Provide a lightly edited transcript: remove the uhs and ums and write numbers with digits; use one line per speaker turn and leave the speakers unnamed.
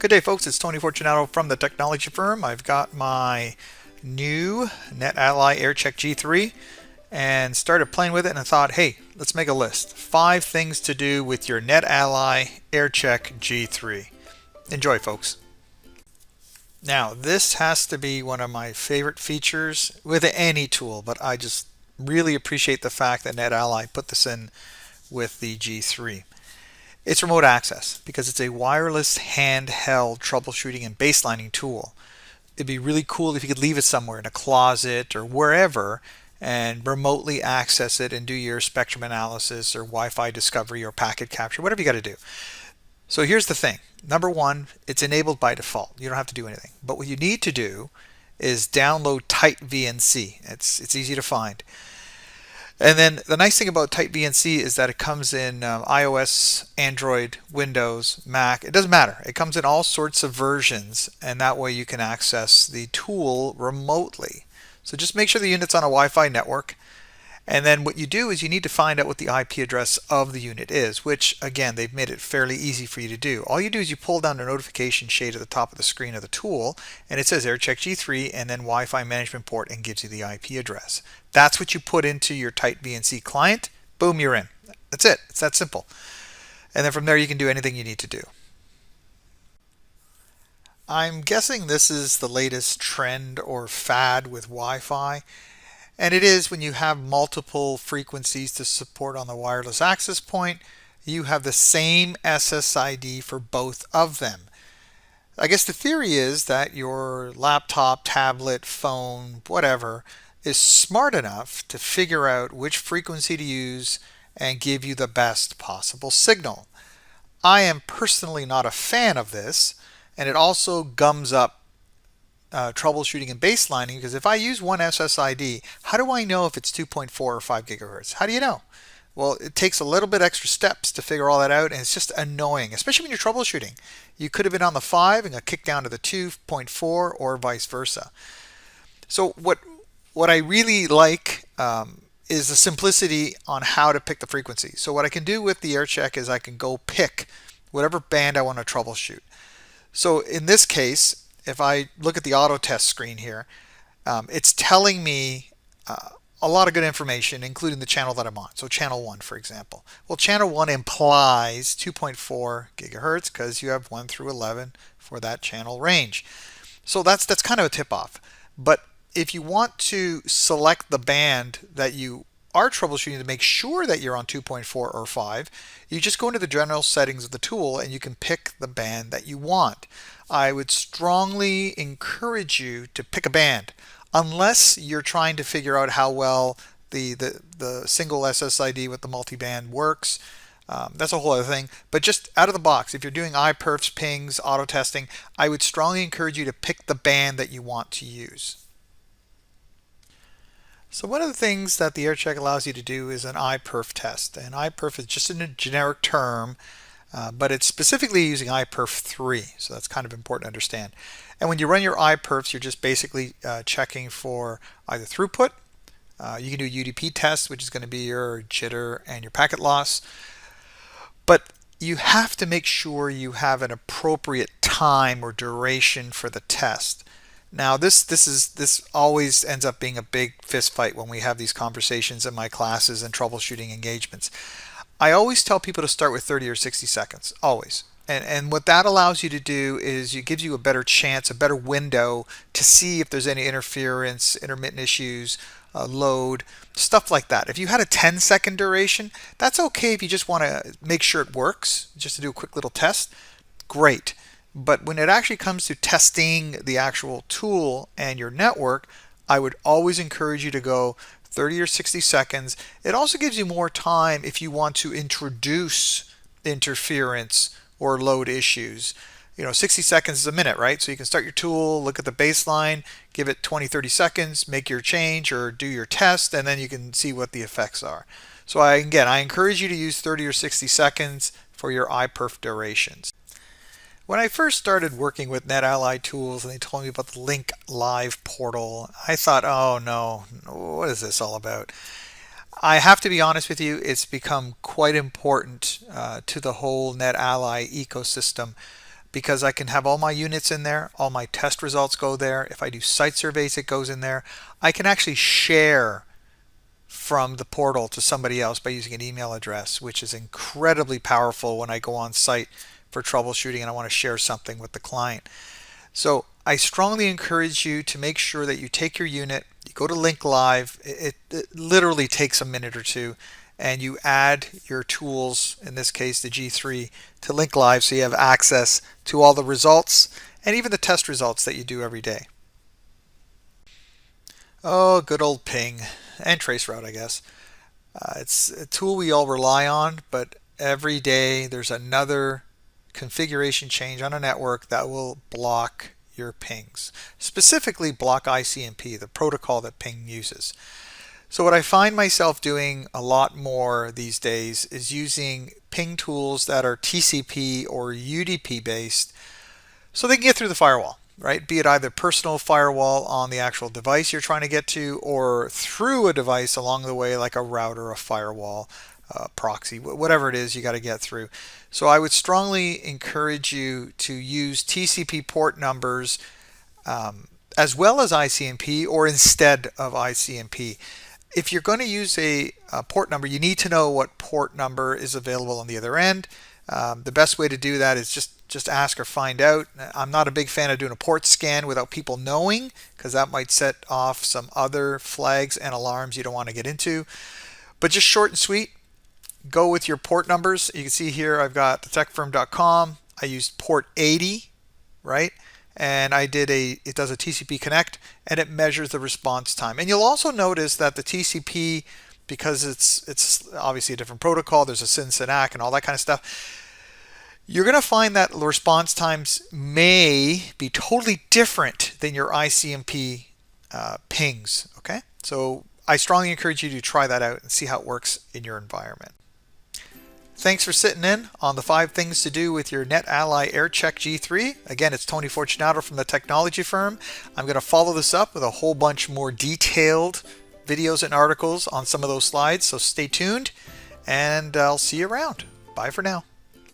Good day, folks. It's Tony Fortunato from the technology firm. I've got my new NetAlly Aircheck G3 and started playing with it, and I thought, hey, let's make a list. 5 things to do with your NetAlly Aircheck G3. Enjoy, folks. Now, this has to be one of my favorite features with any tool, but I just really appreciate the fact that NetAlly put this in with the G3. It's remote access because it's a wireless handheld troubleshooting and baselining tool. It'd be really cool if you could leave it somewhere in a closet or wherever and remotely access it and do your spectrum analysis or Wi-Fi discovery or packet capture, whatever you got to do. So here's the thing. Number one, it's enabled by default. You don't have to do anything. But what you need to do is download TightVNC. It's easy to find. And then the nice thing about TightVNC is that it comes in iOS, Android, Windows, Mac. It doesn't matter. It comes in all sorts of versions, and that way you can access the tool remotely. So just make sure the unit's on a Wi-Fi network. And then what you do is you need to find out what the IP address of the unit is, which again, they've made it fairly easy for you to do. All you do is you pull down the notification shade at the top of the screen of the tool, and it says Aircheck G3 and then Wi-Fi management port and gives you the IP address. That's what you put into your TightVNC client. Boom, you're in. That's it. It's that simple. And then from there you can do anything you need to do. I'm guessing this is the latest trend or fad with Wi-Fi. And it is when you have multiple frequencies to support on the wireless access point, you have the same SSID for both of them. I guess the theory is that your laptop, tablet, phone, whatever, is smart enough to figure out which frequency to use and give you the best possible signal. I am personally not a fan of this, and it also gums up troubleshooting and baselining, because if I use one SSID, how do I know if it's 2.4 or 5 gigahertz? How do you know? Well, it takes a little bit extra steps to figure all that out, and it's just annoying, especially when you're troubleshooting. You could have been on the 5 and got kicked down to the 2.4 or vice versa. So what I really like is the simplicity on how to pick the frequency. So what I can do with the Aircheck is I can go pick whatever band I want to troubleshoot. So in this case, if I look at the auto test screen here, it's telling me a lot of good information, including the channel that I'm on. So channel 1, for example. Well, channel 1 implies 2.4 gigahertz because you have 1 through 11 for that channel range. So that's kind of a tip-off. But if you want to select the band that you are troubleshooting to make sure that you're on 2.4 or 5, you just go into the general settings of the tool and you can pick the band that you want. I would strongly encourage you to pick a band unless you're trying to figure out how well the single SSID with the multiband works. That's a whole other thing. But just out of the box, if you're doing iPerfs, pings, auto testing, I would strongly encourage you to pick the band that you want to use. So one of the things that the Aircheck allows you to do is an iPerf test. And iPerf is just a generic term, but it's specifically using iPerf 3. So that's kind of important to understand. And when you run your iPerfs, you're just basically checking for either throughput. You can do a UDP test, which is going to be your jitter and your packet loss. But you have to make sure you have an appropriate time or duration for the test. Now this always ends up being a big fist fight when we have these conversations in my classes and troubleshooting engagements. I always tell people to start with 30 or 60 seconds, always. And what that allows you to do is it gives you a better chance, a better window to see if there's any interference, intermittent issues, load, stuff like that. If you had a 10-second duration, that's okay if you just want to make sure it works, just to do a quick little test, great. But when it actually comes to testing the actual tool and your network, I would always encourage you to go 30 or 60 seconds. It also gives you more time if you want to introduce interference or load issues. 60 seconds is a minute, right? So you can start your tool, look at the baseline, give it 20, 30 seconds, make your change or do your test, and then you can see what the effects are. So I encourage you to use 30 or 60 seconds for your iPerf durations. When I first started working with NetAlly tools and they told me about the Link Live portal, I thought, oh no, what is this all about? I have to be honest with you, it's become quite important to the whole NetAlly ecosystem. because I can have all my units in there, all my test results go there. If I do site surveys, it goes in there. I can actually share from the portal to somebody else by using an email address, which is incredibly powerful when I go on site for troubleshooting and I want to share something with the client. So I strongly encourage you to make sure that you take your unit, you go to Link Live, it literally takes a minute or two, and you add your tools, in this case the G3, to Link Live so you have access to all the results and even the test results that you do every day. Oh, good old ping and traceroute, I guess. It's a tool we all rely on, but every day there's another configuration change on a network that will block your pings, specifically block ICMP, the protocol that ping uses. So what I find myself doing a lot more these days is using ping tools that are TCP or UDP based so they can get through the firewall, right? Be it either personal firewall on the actual device you're trying to get to or through a device along the way like a router, a firewall, proxy, whatever it is you got to get through. So I would strongly encourage you to use TCP port numbers as well as ICMP or instead of ICMP. If you're going to use a port number, you need to know what port number is available on the other end. The best way to do that is just ask or find out. I'm not a big fan of doing a port scan without people knowing, because that might set off some other flags and alarms you don't want to get into. But just short and sweet, go with your port numbers. You can see here I've got thetechfirm.com. I used port 80, right? And it does a TCP connect and it measures the response time. And you'll also notice that the TCP, because it's obviously a different protocol, there's a SYN/SYN-ACK and all that kind of stuff, you're going to find that response times may be totally different than your ICMP pings, okay? So I strongly encourage you to try that out and see how it works in your environment. Thanks for sitting in on the 5 things to do with your NetAlly Aircheck G3. Again, it's Tony Fortunato from the Technology Firm. I'm going to follow this up with a whole bunch more detailed videos and articles on some of those slides, so stay tuned and I'll see you around. Bye for now.